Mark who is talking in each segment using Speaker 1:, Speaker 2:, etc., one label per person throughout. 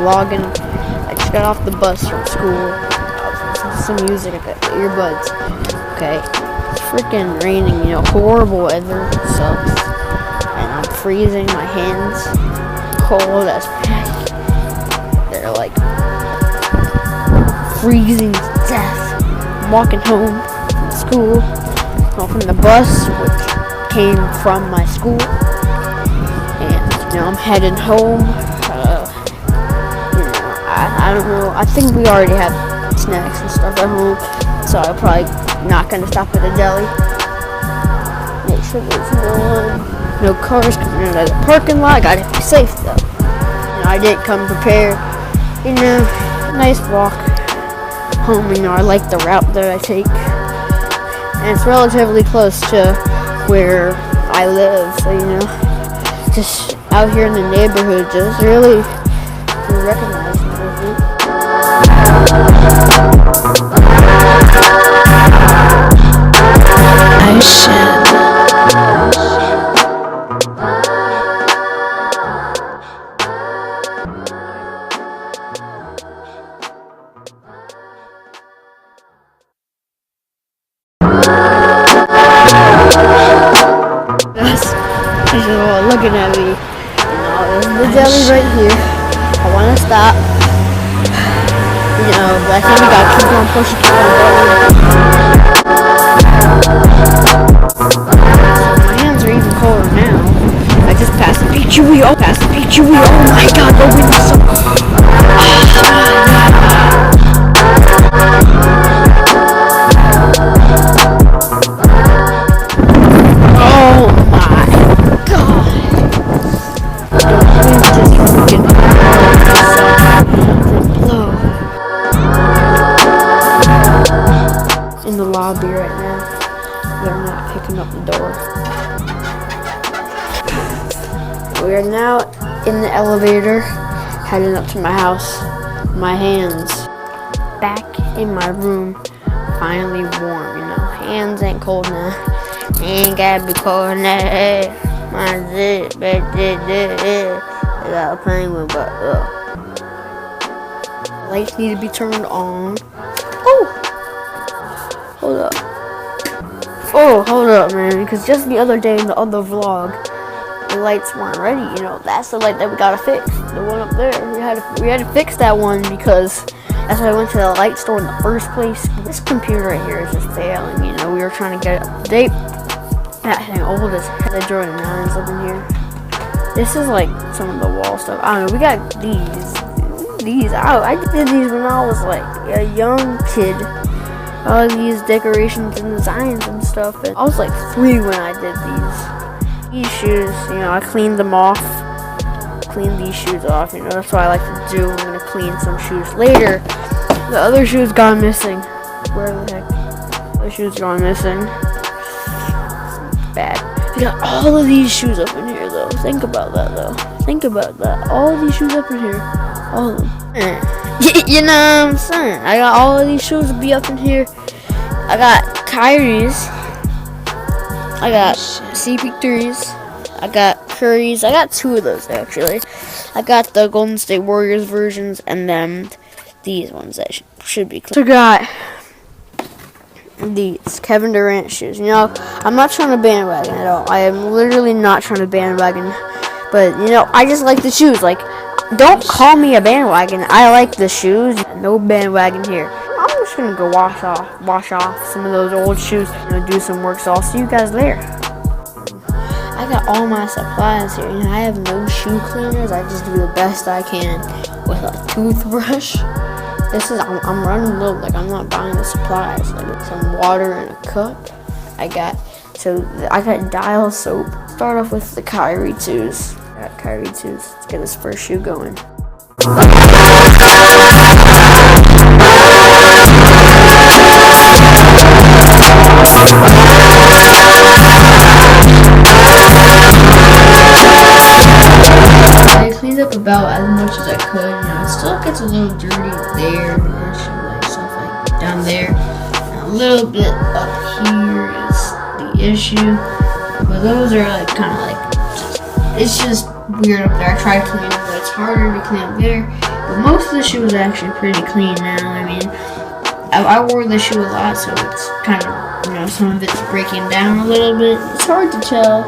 Speaker 1: vlogging. I just got off the bus from school. I was listening to some music. I got the earbuds. Okay, it's freaking raining. You know, horrible weather. It sucks. And I'm freezing. My hands cold as heck. They're like freezing to death. I'm walking home from school. From the bus, which came from my school, and I'm heading home. I don't know. I think we already have snacks and stuff at home, so I'm probably not gonna stop at the deli. Make sure there's no cars coming out of the parking lot. Gotta be safe though. I didn't come prepared. Nice walk home. I like the route that I take. And it's relatively close to where I live, so just out here in the neighborhood, just really recognize me. Oh shit. Looking at me, there's the deli right here. I want to stop, but I think we gotta keep on pushing, my hands are even colder now. I just passed the Chewy. Oh my god, the wind is so lobby right now. They're not picking up the door. We are now in the elevator, heading up to my house. My hands back in my room, finally warm. Hands ain't cold now. Ain't gotta be cold now. My zip, I got a penguin, but lights need to be turned on. Hold up, man, because just the other day in the other vlog, the lights weren't ready. That's the light that we gotta fix. The one up there, we had to fix that one because that's why I went to the light store in the first place. This computer right here is just failing. We were trying to get it up to date. That thing old as hell. The Jordan 9s up in here. This is like some of the wall stuff. I don't know. We got these. I did these when I was like a young kid. All these decorations and designs and stuff. And I was like 3 when I did these shoes. I cleaned them off. Cleaned these shoes off. That's what I like to do. I'm gonna clean some shoes later. The other shoes gone missing. Where the heck? The shoes gone missing. Bad. We got all of these shoes up in here though. Think about that though. Think about that. All of these shoes up in here. All of them. You know what I'm saying? I got all of these shoes to be up in here. I got Kyrie's. I got CP3s. I got Curry's. I got 2 of those actually. I got the Golden State Warriors versions and then these ones that should be clean. So got these Kevin Durant shoes. I'm not trying to bandwagon at all. I am literally not trying to bandwagon. But I just like the shoes. Don't call me a bandwagon. I like the shoes. No bandwagon here. I'm just gonna go wash off some of those old shoes. Do some work. So I'll see you guys later. I got all my supplies here. I have no shoe cleaners. I just do the best I can with a toothbrush. I'm running low. I'm not buying the supplies. Some water and a cup. I got Dial soap. Start off with the Kyrie 2s. I got Kyrie 2s. Let's get this first shoe going. I cleaned up about as much as I could. It still gets a little dirty there, stuff down there. And a little bit up here is the issue, but those are it's just weird up there. I tried cleaning, but it's harder to clean up there But most of the shoe is actually pretty clean now. I mean, I wore the shoe a lot, so it's kind of, you know, some of it's breaking down a little bit. It's hard to tell.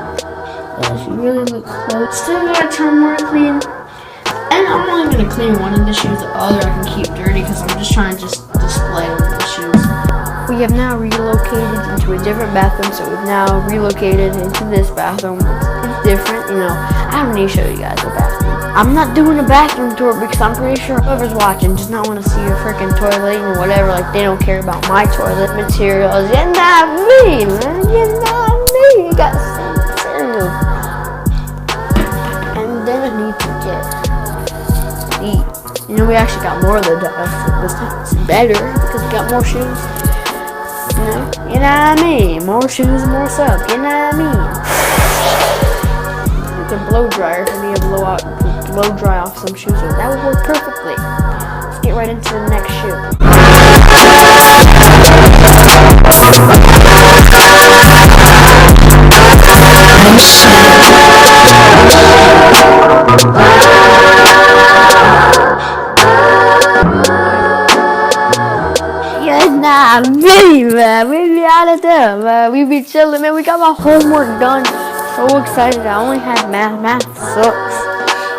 Speaker 1: If you really look close, still got a ton more to clean. And I'm only going to clean one of the shoes, the other I can keep dirty because I'm just trying to display one of the shoes. We have now relocated into a different bathroom, so we've now relocated into this bathroom. It's different, you know. I don't need to show you guys the bathroom. I'm not doing a bathroom tour because I'm pretty sure whoever's watching does not want to see your freaking toilet and whatever. Like, they don't care about my toilet materials. You're not me, man. You're not me. You got some material. And then I need to get these. You know, we actually got more of the dust this time. It's better because we got more shoes. You know what I mean? More shoes, more soap. You know what I mean? It's a blow dryer for me to blow dry off some shoes. So that would work perfectly. Let's get right into the next shoe. Nah, me, man. We be out of there, man. We be chilling, man. We got my homework done. So excited. I only had math. Math sucks.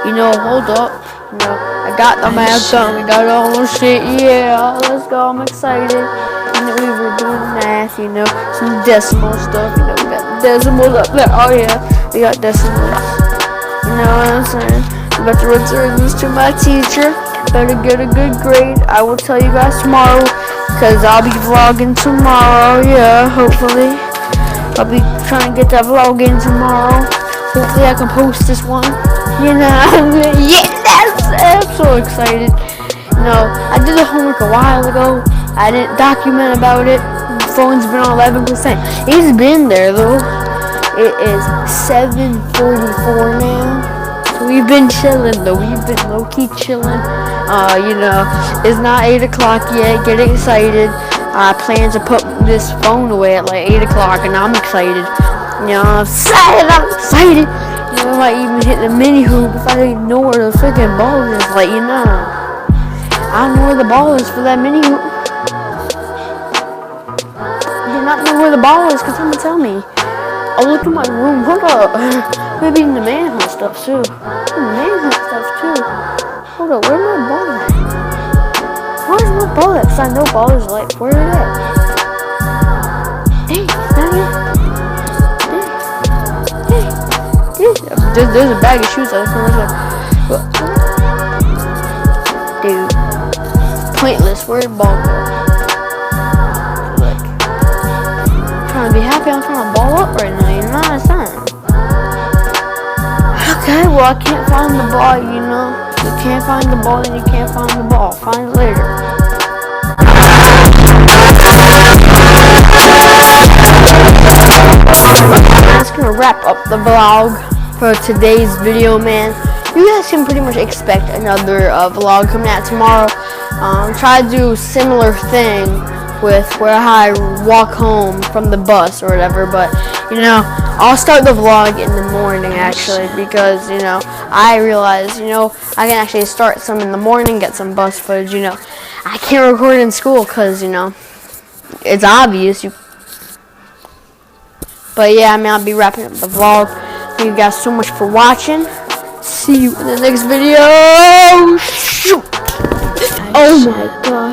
Speaker 1: You know, hold up. You know, I got the math done. We got all the shit. Yeah, let's go. I'm excited. You know, we were doing math, you know, some decimal stuff. You know, we got decimals up there. Oh, yeah. We got decimals. You know what I'm saying? I'm about to return this to my teacher. Better get a good grade. I will tell you guys tomorrow. Because I'll be vlogging tomorrow, yeah, hopefully. I'll be trying to get that vlog in tomorrow. Hopefully I can post this one. You know, yes, I'm so excited. You know, I did the homework a while ago. I didn't document about it. The phone's been on 11%. It's been there, though. It is 7:44 now. So we've been chilling, though. We've been low-key chilling. You know, it's not 8 o'clock yet. Get excited. I plan to put this phone away at like 8 o'clock, and I'm excited. You know, I'm excited. You know, I might even hit the mini hoop if I didn't know where the freaking ball is. Like, you know, I don't know where the ball is for that mini hoop. You do not know where the ball is, because someone tell me. I'll look in my room. Hold up. Maybe in the manhunt stuff, too. Hold up, where's my ball at? Where's my ball at? Because I know ballers like, where is it at? Hey, it's not here. Hey. There's a bag of shoes out there. Dude, pointless. Where'd the ball go? Like, I'm trying to be happy. I'm trying to ball up right now. You know what I'm saying? Okay, well, I can't find the ball, you know. You can't find the ball, and you can't find the ball. Find it later. That's gonna wrap up the vlog for today's video, man. You guys can pretty much expect another vlog coming out tomorrow. Try to do a similar thing with where I walk home from the bus or whatever, but you know, I'll start the vlog in the morning actually, because you know, I realize, you know, I can actually start some in the morning, get some bus footage. You know, I can't record in school because, you know, it's obvious. But yeah, I mean, I'll be wrapping up the vlog. Thank you guys so much for watching. See you in the next video. Shoot. Oh my god.